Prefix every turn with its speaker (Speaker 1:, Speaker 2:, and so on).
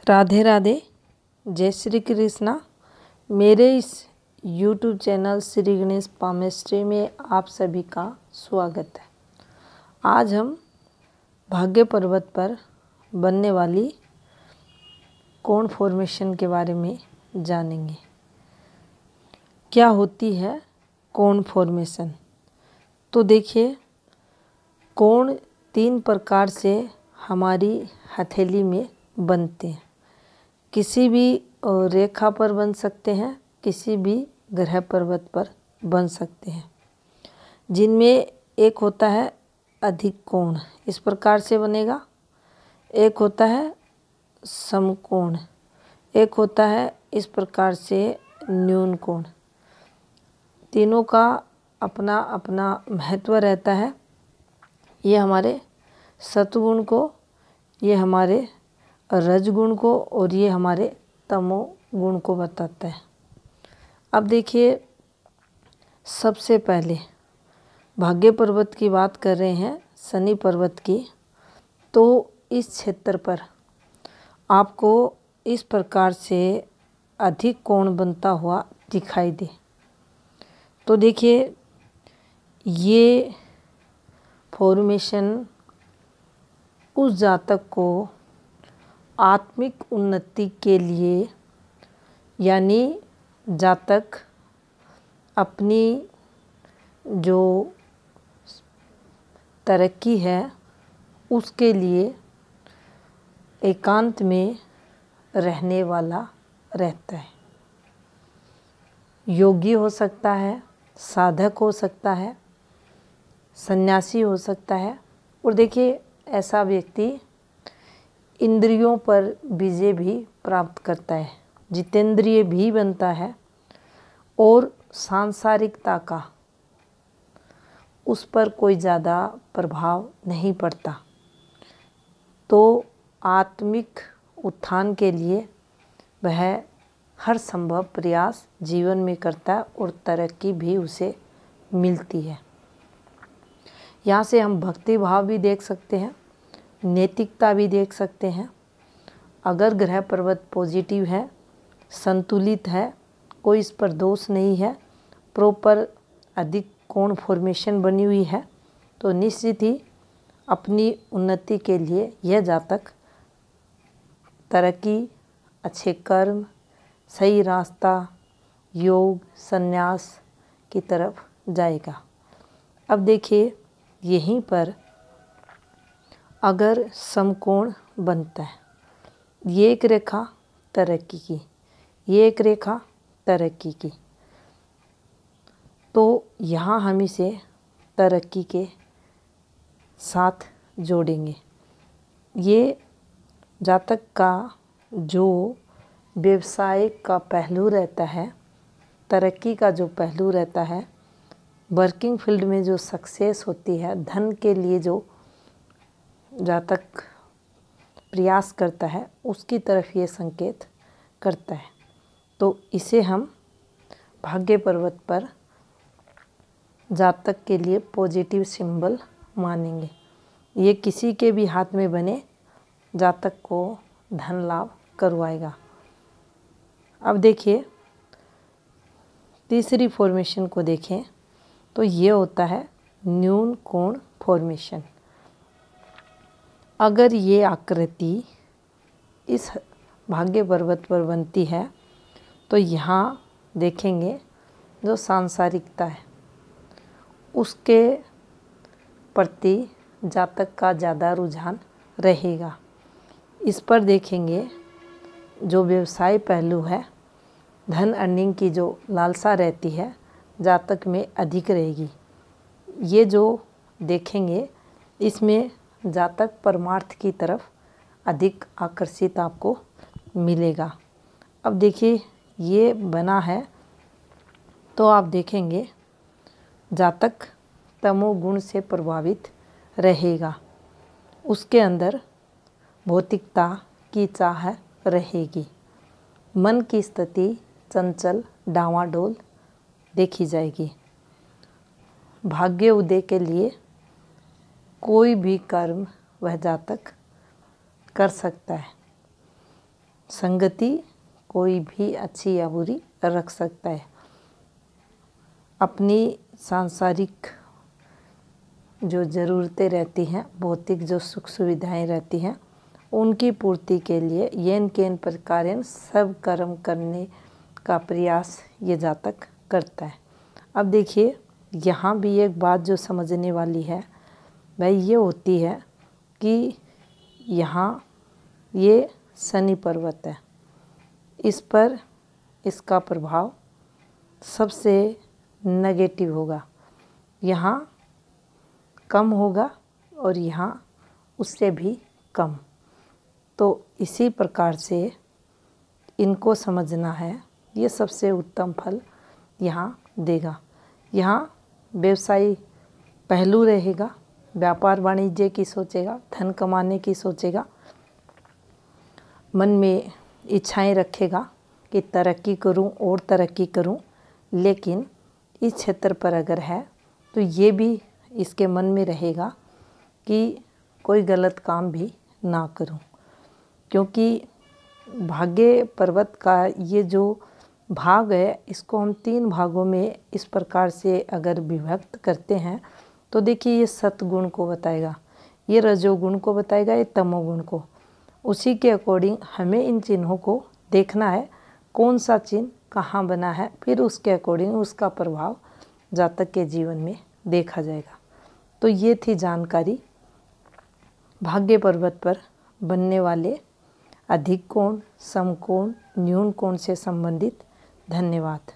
Speaker 1: राधे राधे, जय श्री कृष्णा। मेरे इस YouTube channel Shri Ganesh palmistry में आप सभी का स्वागत है। आज हम भाग्य पर्वत पर बनने वाली कोण फॉर्मेशन के बारे में जानेंगे। क्या होती है कोण फॉर्मेशन? तो देखिए, कोण 3 प्रकार से हमारी हथेली में बनते हैं। किसी भी रेखा पर बन सकते हैं, किसी भी ग्रह पर्वत पर बन सकते हैं, जिनमें एक होता है अधिक कोण, इस प्रकार से बनेगा। एक होता है समकोण, एक होता है इस प्रकार से न्यून कोण। तीनों का अपना अपना महत्व रहता है। ये हमारे सत्वगुण को, ये हमारे रजगुण को और ये हमारे तमोगुण को बताता है। अब देखिए, सबसे पहले भाग्य पर्वत की बात कर रहे हैं, शनि पर्वत की। तो इस क्षेत्र पर आपको इस प्रकार से अधिक कोण बनता हुआ दिखाई दे। तो देखिए, ये फॉर्मेशन उस जातक को आत्मिक उन्नति के लिए, यानी जातक अपनी जो तरक्की है उसके लिए एकांत में रहने वाला रहता है। योगी हो सकता है, साधक हो सकता है, सन्यासी हो सकता है। और देखिए, ऐसा व्यक्ति इंद्रियों पर विजय भी प्राप्त करता है, जितेंद्रिय भी बनता है और सांसारिकता का उस पर कोई ज़्यादा प्रभाव नहीं पड़ता। तो आत्मिक उत्थान के लिए वह हर संभव प्रयास जीवन में करता है और तरक्की भी उसे मिलती है। यहाँ से हम भक्ति भाव भी देख सकते हैं, नैतिकता भी देख सकते हैं। अगर ग्रह पर्वत पॉजिटिव है, संतुलित है, कोई इस पर दोष नहीं है, प्रॉपर अधिक कोण फॉर्मेशन बनी हुई है, तो निश्चित ही अपनी उन्नति के लिए यह जातक तरक्की, अच्छे कर्म, सही रास्ता, योग, संन्यास की तरफ जाएगा। अब देखिए, यहीं पर अगर समकोण बनता है, ये एक रेखा तरक्की की, ये एक रेखा तरक्की की, तो यहाँ हम इसे तरक्की के साथ जोड़ेंगे। ये जातक का जो व्यवसाय का पहलू रहता है, तरक्की का जो पहलू रहता है, वर्किंग फील्ड में जो सक्सेस होती है, धन के लिए जो जातक प्रयास करता है, उसकी तरफ ये संकेत करता है। तो इसे हम भाग्य पर्वत पर जातक के लिए पॉजिटिव सिंबल मानेंगे। ये किसी के भी हाथ में बने जातक को धन लाभ करवाएगा। अब देखिए, तीसरी फॉर्मेशन को देखें तो ये होता है न्यून कोण फॉर्मेशन। अगर ये आकृति इस भाग्य पर्वत पर बनती है तो यहाँ देखेंगे जो सांसारिकता है उसके प्रति जातक का ज़्यादा रुझान रहेगा। इस पर देखेंगे जो व्यवसाय पहलू है, धन अर्निंग की जो लालसा रहती है, जातक में अधिक रहेगी। ये जो देखेंगे, इसमें जातक परमार्थ की तरफ अधिक आकर्षित आपको मिलेगा। अब देखिए, ये बना है तो आप देखेंगे जातक तमोगुण से प्रभावित रहेगा। उसके अंदर भौतिकता की चाह रहेगी। मन की स्थिति चंचल, डावाडोल देखी जाएगी। भाग्य उदय के लिए कोई भी कर्म वह जातक कर सकता है। संगति कोई भी अच्छी या बुरी रख सकता है। अपनी सांसारिक जो ज़रूरतें रहती हैं, भौतिक जो सुख सुविधाएं रहती हैं, उनकी पूर्ति के लिए येन केन प्रकारेण सब कर्म करने का प्रयास ये जातक करता है। अब देखिए, यहाँ भी एक बात जो समझने वाली है वह ये होती है कि यहाँ ये शनि पर्वत है, इस पर इसका प्रभाव सबसे नेगेटिव होगा, यहाँ कम होगा और यहाँ उससे भी कम। तो इसी प्रकार से इनको समझना है, ये सबसे उत्तम फल यहाँ देगा। यहाँ व्यवसायी पहलू रहेगा, व्यापार वाणिज्य की सोचेगा, धन कमाने की सोचेगा, मन में इच्छाएं रखेगा कि तरक्की करूं और तरक्की करूं, लेकिन इस क्षेत्र पर अगर है तो ये भी इसके मन में रहेगा कि कोई गलत काम भी ना करूं, क्योंकि भाग्य पर्वत का ये जो भाग है इसको हम 3 भागों में इस प्रकार से अगर विभक्त करते हैं तो देखिए, ये सतगुण को बताएगा, ये रजोगुण को बताएगा, ये तमोगुण को। उसी के अकॉर्डिंग हमें इन चिन्हों को देखना है, कौन सा चिन्ह कहाँ बना है, फिर उसके अकॉर्डिंग उसका प्रभाव जातक के जीवन में देखा जाएगा। तो ये थी जानकारी भाग्य पर्वत पर बनने वाले अधिक कोण, समकोण, न्यून कोण से संबंधित। धन्यवाद।